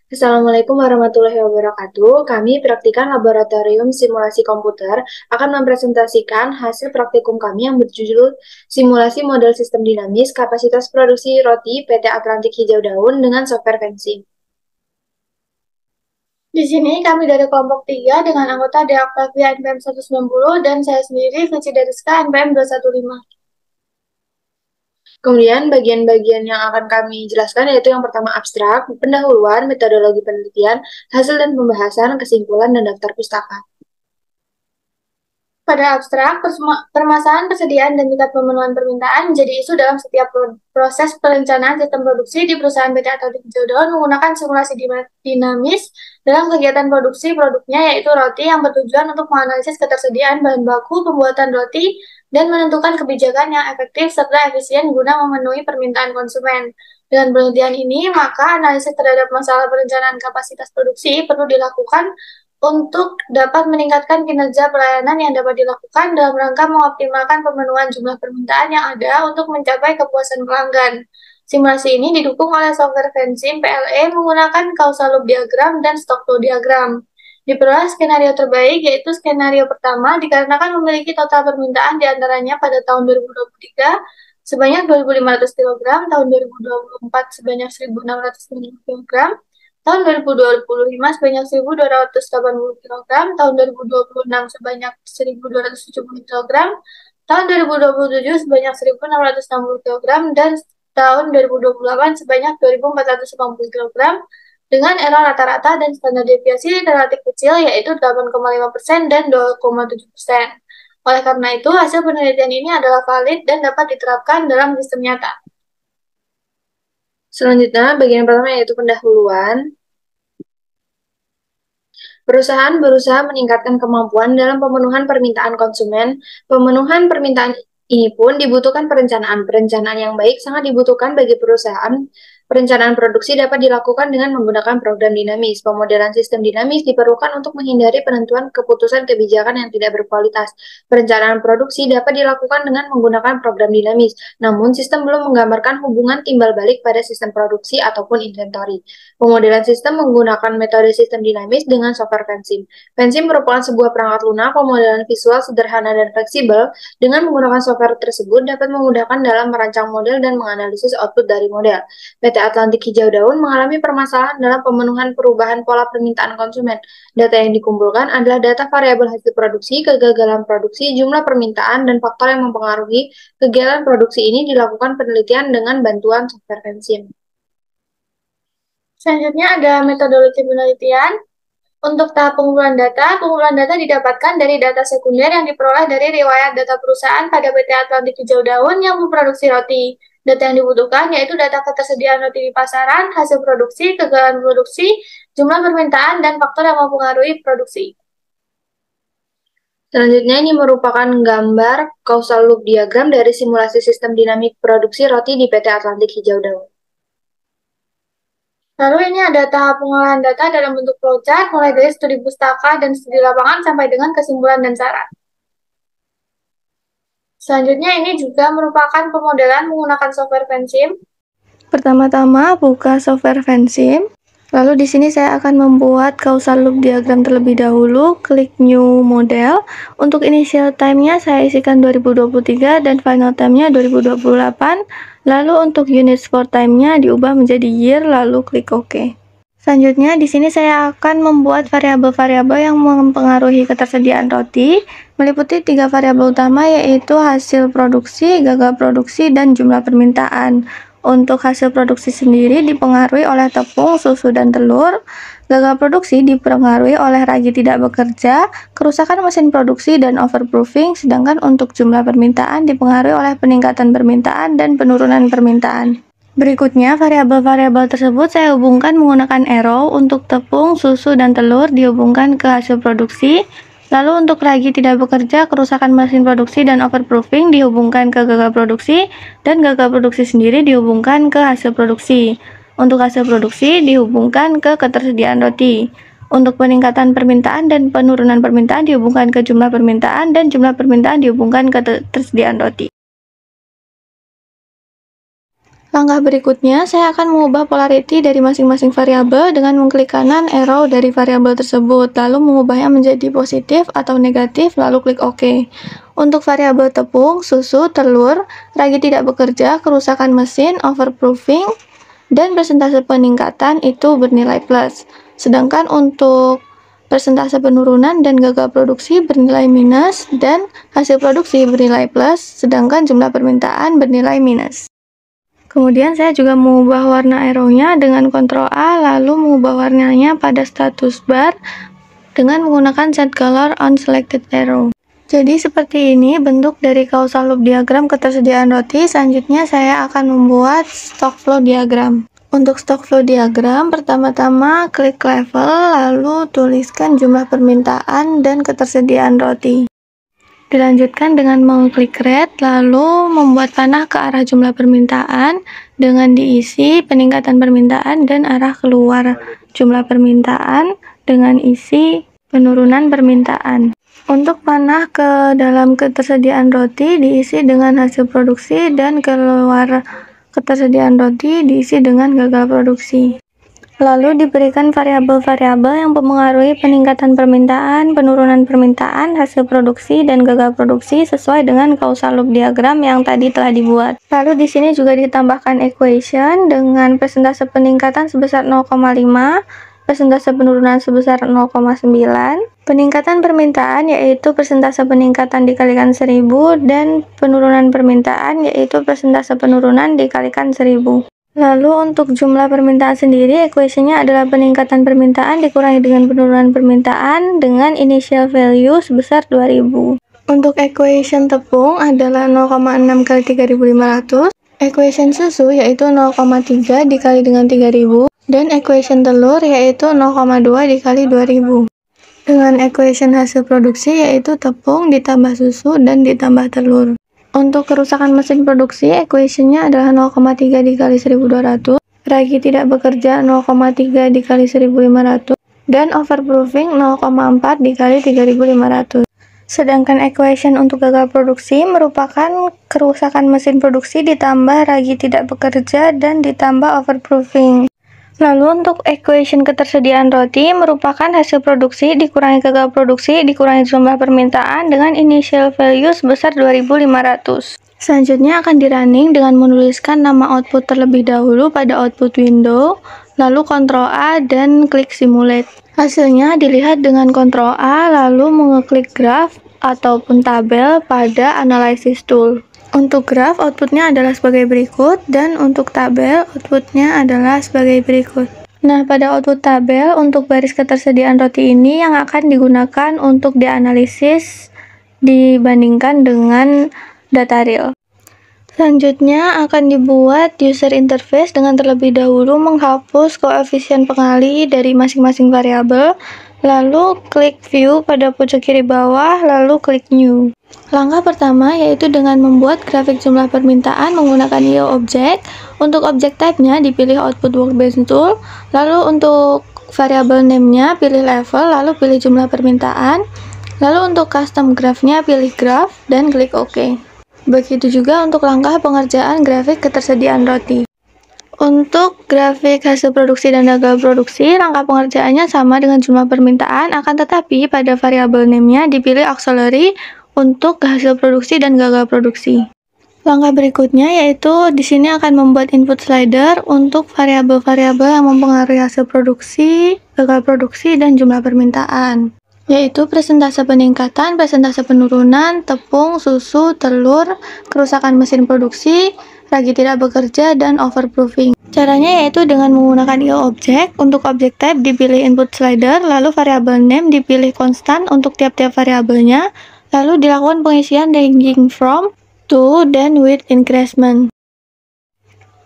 Assalamualaikum warahmatullahi wabarakatuh. Kami Praktikan Laboratorium Simulasi Komputer akan mempresentasikan hasil praktikum kami yang berjudul Simulasi Model Sistem Dinamis Kapasitas Produksi Roti PT Atlantik Hijau Daun dengan Software Fencing. Di sini kami dari kelompok 3 dengan anggota Deaktavia NPM 190 dan saya sendiri Vici Dariska NPM 215. Kemudian bagian-bagian yang akan kami jelaskan yaitu yang pertama abstrak, pendahuluan, metodologi penelitian, hasil dan pembahasan, kesimpulan, dan daftar pustaka. Pada abstrak, permasalahan persediaan dan tingkat pemenuhan permintaan menjadi isu dalam setiap proses perencanaan sistem produksi di perusahaan PT Atlantik Hijau Daun menggunakan simulasi dinamis dalam kegiatan produksi produknya yaitu roti yang bertujuan untuk menganalisis ketersediaan bahan baku pembuatan roti dan menentukan kebijakan yang efektif serta efisien guna memenuhi permintaan konsumen. Dengan penelitian ini, maka analisis terhadap masalah perencanaan kapasitas produksi perlu dilakukan untuk dapat meningkatkan kinerja pelayanan yang dapat dilakukan dalam rangka mengoptimalkan pemenuhan jumlah permintaan yang ada untuk mencapai kepuasan pelanggan. Simulasi ini didukung oleh software Fencim PLE menggunakan causal loop diagram dan stock flow diagram. Diperoleh skenario terbaik yaitu skenario pertama dikarenakan memiliki total permintaan diantaranya pada tahun 2023 sebanyak 2.500 kg, tahun 2024 sebanyak 1.690 kg, tahun 2025 sebanyak 1.280 kg, tahun 2026 sebanyak 1.270 kg, tahun 2027 sebanyak 1.660 kg, dan tahun 2028 sebanyak 2.480 kg dengan error rata-rata dan standar deviasi relatif kecil yaitu 8,5% dan 2,7%. Oleh karena itu, hasil penelitian ini adalah valid dan dapat diterapkan dalam sistem nyata. Selanjutnya, bagian pertama yaitu pendahuluan. Perusahaan berusaha meningkatkan kemampuan dalam pemenuhan permintaan konsumen. Pemenuhan permintaan ini pun dibutuhkan perencanaan. Perencanaan yang baik sangat dibutuhkan bagi perusahaan. Perencanaan produksi dapat dilakukan dengan menggunakan program dinamis. Pemodelan sistem dinamis diperlukan untuk menghindari penentuan keputusan kebijakan yang tidak berkualitas. Perencanaan produksi dapat dilakukan dengan menggunakan program dinamis, namun sistem belum menggambarkan hubungan timbal balik pada sistem produksi ataupun inventory. Pemodelan sistem menggunakan metode sistem dinamis dengan software Fencim. Fencim merupakan sebuah perangkat lunak pemodelan visual sederhana dan fleksibel. Dengan menggunakan software tersebut dapat memudahkan dalam merancang model dan menganalisis output dari model. PT Atlantik Hijau Daun mengalami permasalahan dalam pemenuhan perubahan pola permintaan konsumen. Data yang dikumpulkan adalah data variabel hasil produksi, kegagalan produksi, jumlah permintaan, dan faktor yang mempengaruhi kegiatan produksi ini dilakukan penelitian dengan bantuan software Fencim. Selanjutnya ada metodologi penelitian. Untuk tahap pengumpulan data didapatkan dari data sekunder yang diperoleh dari riwayat data perusahaan pada PT Atlantik Hijau Daun yang memproduksi roti. Data yang dibutuhkan yaitu data ketersediaan roti di pasaran, hasil produksi, kegagalan produksi, jumlah permintaan, dan faktor yang mempengaruhi produksi. Selanjutnya ini merupakan gambar causal loop diagram dari simulasi sistem dinamik produksi roti di PT Atlantik Hijau Daun. Lalu ini ada tahap pengolahan data dalam bentuk flowchart mulai dari studi pustaka dan studi lapangan sampai dengan kesimpulan dan saran. Selanjutnya ini juga merupakan pemodelan menggunakan software Fencim. Pertama-tama buka software Fencim. Lalu di sini saya akan membuat causal loop diagram terlebih dahulu, klik new model. Untuk initial time-nya saya isikan 2023 dan final time-nya 2028. Lalu untuk units for time-nya diubah menjadi year, lalu klik OK. Selanjutnya, di sini saya akan membuat variabel-variabel yang mempengaruhi ketersediaan roti, meliputi 3 variabel utama yaitu hasil produksi, gagal produksi, dan jumlah permintaan. Untuk hasil produksi sendiri dipengaruhi oleh tepung, susu, dan telur. Gagal produksi dipengaruhi oleh ragi tidak bekerja, kerusakan mesin produksi, dan overproofing, sedangkan untuk jumlah permintaan dipengaruhi oleh peningkatan permintaan dan penurunan permintaan. Berikutnya, variabel-variabel tersebut saya hubungkan menggunakan arrow. Untuk tepung, susu, dan telur dihubungkan ke hasil produksi. Lalu untuk ragi tidak bekerja, kerusakan mesin produksi, dan overproofing dihubungkan ke gagal produksi. Dan gagal produksi sendiri dihubungkan ke hasil produksi. Untuk hasil produksi dihubungkan ke ketersediaan roti. Untuk peningkatan permintaan dan penurunan permintaan dihubungkan ke jumlah permintaan, dan jumlah permintaan dihubungkan ke ketersediaan roti. Langkah berikutnya, saya akan mengubah polarity dari masing-masing variabel dengan mengklik kanan arrow dari variabel tersebut, lalu mengubahnya menjadi positif atau negatif, lalu klik OK. Untuk variabel tepung, susu, telur, ragi tidak bekerja, kerusakan mesin, overproofing, dan persentase peningkatan itu bernilai plus. Sedangkan untuk persentase penurunan dan gagal produksi bernilai minus, dan hasil produksi bernilai plus, sedangkan jumlah permintaan bernilai minus. Kemudian saya juga mengubah warna arrow-nya dengan Ctrl A, lalu mengubah warnanya pada status bar dengan menggunakan set color on selected arrow. Jadi seperti ini bentuk dari causal loop diagram ketersediaan roti. Selanjutnya saya akan membuat stock flow diagram. Untuk stock flow diagram, pertama-tama klik level, lalu tuliskan jumlah permintaan dan ketersediaan roti. Dilanjutkan dengan mengklik red, lalu membuat panah ke arah jumlah permintaan dengan diisi peningkatan permintaan dan arah keluar jumlah permintaan dengan isi penurunan permintaan. Untuk panah ke dalam ketersediaan roti diisi dengan hasil produksi dan keluar ketersediaan roti diisi dengan gagal produksi. Lalu diberikan variabel-variabel yang mempengaruhi peningkatan permintaan, penurunan permintaan, hasil produksi, dan gagal produksi sesuai dengan causal loop diagram yang tadi telah dibuat. Lalu di sini juga ditambahkan equation dengan persentase peningkatan sebesar 0,5, persentase penurunan sebesar 0,9, peningkatan permintaan yaitu persentase peningkatan dikalikan 1000, dan penurunan permintaan yaitu persentase penurunan dikalikan 1000. Lalu untuk jumlah permintaan sendiri, equation-nya adalah peningkatan permintaan dikurangi dengan penurunan permintaan dengan initial value sebesar 2000. Untuk equation tepung adalah 0,6 kali 3500, equation susu yaitu 0,3 dikali dengan 3000, dan equation telur yaitu 0,2 dikali 2000. Dengan equation hasil produksi yaitu tepung ditambah susu dan ditambah telur. Untuk kerusakan mesin produksi, equation-nya adalah 0,3 dikali 1200, ragi tidak bekerja 0,3 dikali 1500, dan overproofing 0,4 dikali 3500. Sedangkan equation untuk gagal produksi merupakan kerusakan mesin produksi ditambah ragi tidak bekerja dan ditambah overproofing. Lalu untuk equation ketersediaan roti merupakan hasil produksi dikurangi gagal produksi dikurangi jumlah permintaan dengan initial value sebesar 2500. Selanjutnya akan dirunning dengan menuliskan nama output terlebih dahulu pada output window, lalu Ctrl A dan klik simulate. Hasilnya dilihat dengan Ctrl A lalu mengeklik graph ataupun tabel pada analysis tool. Untuk graf, outputnya adalah sebagai berikut, dan untuk tabel, outputnya adalah sebagai berikut. Nah, pada output tabel, untuk baris ketersediaan roti ini yang akan digunakan untuk dianalisis dibandingkan dengan data real. Selanjutnya akan dibuat user interface dengan terlebih dahulu menghapus koefisien pengali dari masing-masing variabel, lalu klik view pada pojok kiri bawah, lalu klik new. Langkah pertama yaitu dengan membuat grafik jumlah permintaan menggunakan IO object. Untuk object type-nya dipilih output workbench tool, lalu untuk variable name-nya pilih level, lalu pilih jumlah permintaan, lalu untuk custom graph-nya pilih graph dan klik OK. Begitu juga untuk langkah pengerjaan grafik ketersediaan roti. Untuk grafik hasil produksi dan gagal produksi, langkah pengerjaannya sama dengan jumlah permintaan, akan tetapi pada variable name-nya dipilih auxiliary untuk hasil produksi dan gagal produksi. Langkah berikutnya yaitu di sini akan membuat input slider untuk variabel-variabel yang mempengaruhi hasil produksi, gagal produksi, dan jumlah permintaan, yaitu persentase peningkatan, persentase penurunan, tepung, susu, telur, kerusakan mesin produksi, ragi tidak bekerja, dan overproofing. Caranya yaitu dengan menggunakan IO object. Untuk object type dipilih input slider, lalu variable name dipilih konstan untuk tiap-tiap variabelnya, lalu dilakukan pengisian ranging from, to, dan with increment.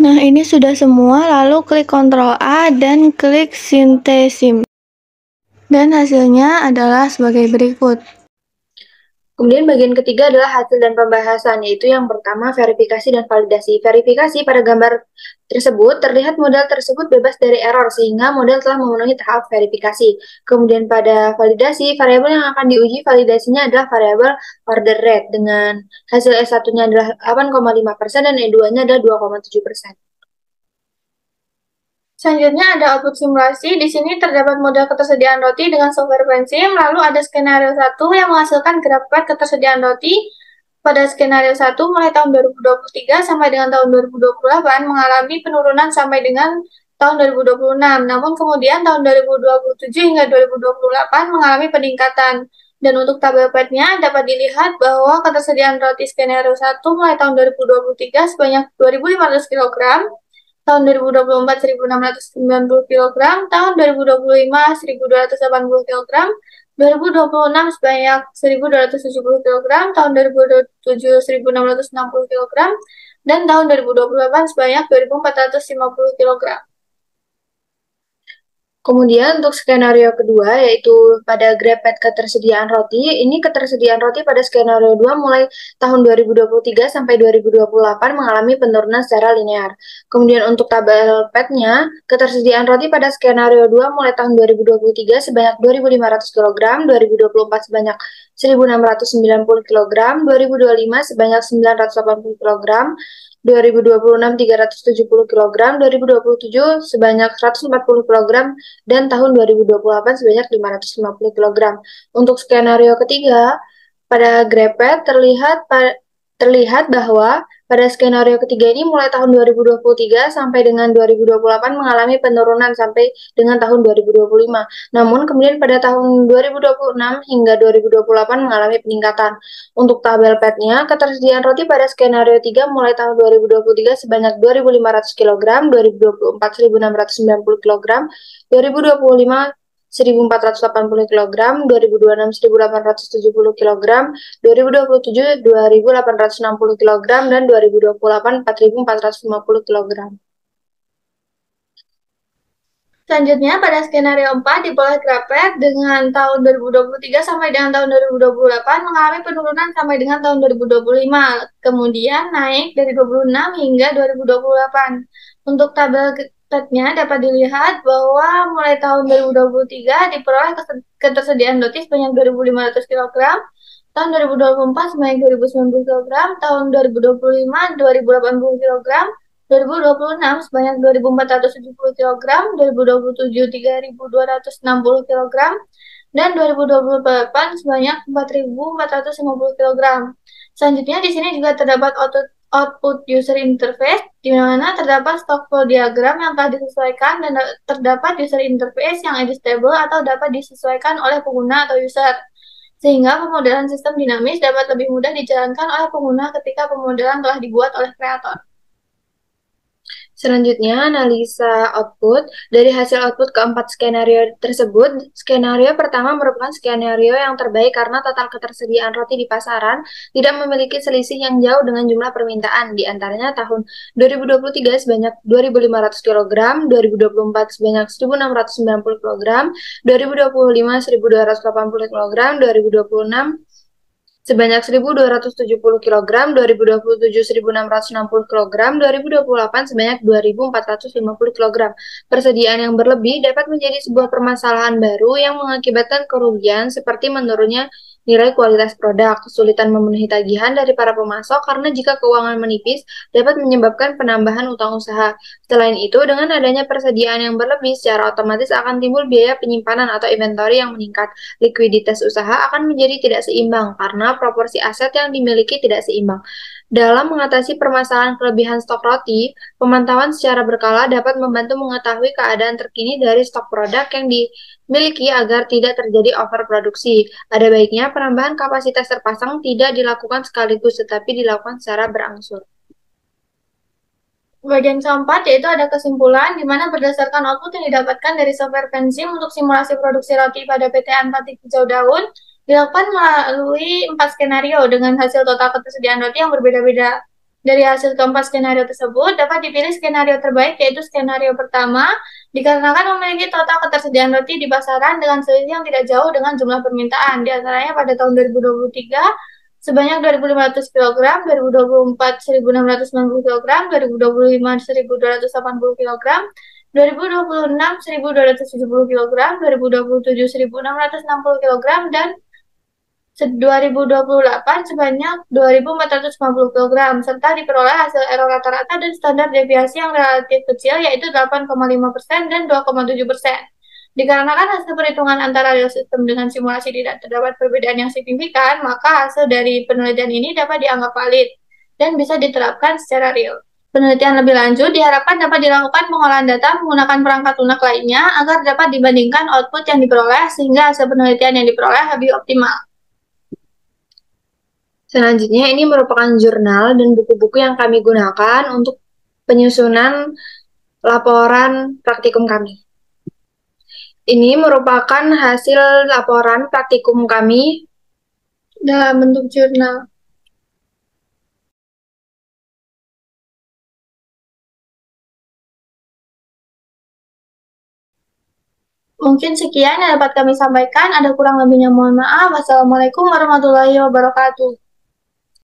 Nah, ini sudah semua, lalu klik Ctrl A dan klik synthesis. Dan hasilnya adalah sebagai berikut. Kemudian bagian ketiga adalah hasil dan pembahasan, yaitu yang pertama verifikasi dan validasi. Verifikasi pada gambar tersebut terlihat model tersebut bebas dari error sehingga model telah memenuhi tahap verifikasi. Kemudian pada validasi, variabel yang akan diuji validasinya adalah variabel order rate dengan hasil S1-nya adalah 8,5% dan E2-nya adalah 2,7%. Selanjutnya ada output simulasi. Di sini terdapat model ketersediaan roti dengan software Pensim. Lalu ada skenario 1 yang menghasilkan grafik ketersediaan roti. Pada skenario 1 mulai tahun 2023 sampai dengan tahun 2028 mengalami penurunan sampai dengan tahun 2026. Namun kemudian tahun 2027 hingga 2028 mengalami peningkatan. Dan untuk tabel PET-nya dapat dilihat bahwa ketersediaan roti skenario 1 mulai tahun 2023 sebanyak 2.500 kg, tahun 2024 1.690 kg, tahun 2025 1.280 kg, 2026 sebanyak 1.270 kg, tahun 2027 1.660 kg, dan tahun 2028 sebanyak 2.450 kg. Kemudian untuk skenario kedua yaitu pada grepet ketersediaan roti, ini ketersediaan roti pada skenario 2 mulai tahun 2023 sampai 2028 mengalami penurunan secara linear. Kemudian untuk tabel PET-nya, ketersediaan roti pada skenario 2 mulai tahun 2023 sebanyak 2.500 kg, 2024 sebanyak 1.690 kg, 2025 sebanyak 980 kg, 2026 370 kg, 2027 sebanyak 140 kg, dan tahun 2028 sebanyak 550 kg. Untuk skenario ketiga, pada grepet terlihat bahwa pada skenario ketiga ini mulai tahun 2023 sampai dengan 2028 mengalami penurunan sampai dengan tahun 2025. Namun kemudian pada tahun 2026 hingga 2028 mengalami peningkatan. Untuk tabel PET-nya, ketersediaan roti pada skenario 3 mulai tahun 2023 sebanyak 2.500 kg, 2024 1.690 kg, 2025 1.480 kg, 2026 1.870 kg, 2027 2.860 kg, dan 2028 4.450 kg. Selanjutnya, pada skenario 4 diperoleh grafik dengan tahun 2023 sampai dengan tahun 2028 mengalami penurunan sampai dengan tahun 2025, kemudian naik dari 26 hingga 2028. Untuk tabel grafiknya dapat dilihat bahwa mulai tahun 2023 diperoleh ketersediaan roti sebanyak 2.500 kg, tahun 2024 sebanyak 2.090 kg, tahun 2025 2.080 kg, 2026 sebanyak 2.470 kg, 2027 3.260 kg, dan 2028 sebanyak 4.450 kg. Selanjutnya di sini juga terdapat output user interface, di mana terdapat stock flow diagram yang telah disesuaikan dan terdapat user interface yang adjustable atau dapat disesuaikan oleh pengguna atau user, sehingga pemodelan sistem dinamis dapat lebih mudah dijalankan oleh pengguna ketika pemodelan telah dibuat oleh kreator. Selanjutnya, analisa output. Dari hasil output keempat skenario tersebut, skenario pertama merupakan skenario yang terbaik karena total ketersediaan roti di pasaran tidak memiliki selisih yang jauh dengan jumlah permintaan. Di antaranya tahun 2023 sebanyak 2.500 kg, 2024 sebanyak 1.690 kg, 2025 1.280 kg, 2026 sebanyak 1.270 kg, 2027 1.660 kg, 2028 sebanyak 2.450 kg. Persediaan yang berlebih dapat menjadi sebuah permasalahan baru yang mengakibatkan kerugian seperti menurunnya nilai kualitas produk, kesulitan memenuhi tagihan dari para pemasok karena jika keuangan menipis dapat menyebabkan penambahan utang usaha. Selain itu, dengan adanya persediaan yang berlebih, secara otomatis akan timbul biaya penyimpanan atau inventory yang meningkat. Likuiditas usaha akan menjadi tidak seimbang karena proporsi aset yang dimiliki tidak seimbang. Dalam mengatasi permasalahan kelebihan stok roti, pemantauan secara berkala dapat membantu mengetahui keadaan terkini dari stok produk yang dimiliki agar tidak terjadi overproduksi. Ada baiknya penambahan kapasitas terpasang tidak dilakukan sekaligus tetapi dilakukan secara berangsur. Bagian keempat yaitu ada kesimpulan di mana berdasarkan output yang didapatkan dari software Pensim untuk simulasi produksi roti pada PT Antatik Hijau Daun dilakukan melalui 4 skenario dengan hasil total ketersediaan roti yang berbeda-beda. Dari hasil keempat skenario tersebut dapat dipilih skenario terbaik yaitu skenario pertama dikarenakan memiliki total ketersediaan roti di pasaran dengan selisih yang tidak jauh dengan jumlah permintaan. Di antaranya pada tahun 2023 sebanyak 2.500 kg, 2024 1.690 kg, 2025 1.280 kg, 2026 1.270 kg, 2027 1.660 kg, dan 2028 sebanyak 2.450 kg, serta diperoleh hasil error rata-rata dan standar deviasi yang relatif kecil, yaitu 8,5% dan 2,7%. Dikarenakan hasil perhitungan antara real system dengan simulasi tidak terdapat perbedaan yang signifikan, maka hasil dari penelitian ini dapat dianggap valid dan bisa diterapkan secara real. Penelitian lebih lanjut diharapkan dapat dilakukan pengolahan data menggunakan perangkat lunak lainnya agar dapat dibandingkan output yang diperoleh sehingga hasil penelitian yang diperoleh lebih optimal. Selanjutnya, ini merupakan jurnal dan buku-buku yang kami gunakan untuk penyusunan laporan praktikum kami. Ini merupakan hasil laporan praktikum kami dalam bentuk jurnal. Mungkin sekian yang dapat kami sampaikan. Ada kurang lebihnya mohon maaf. Wassalamualaikum warahmatullahi wabarakatuh.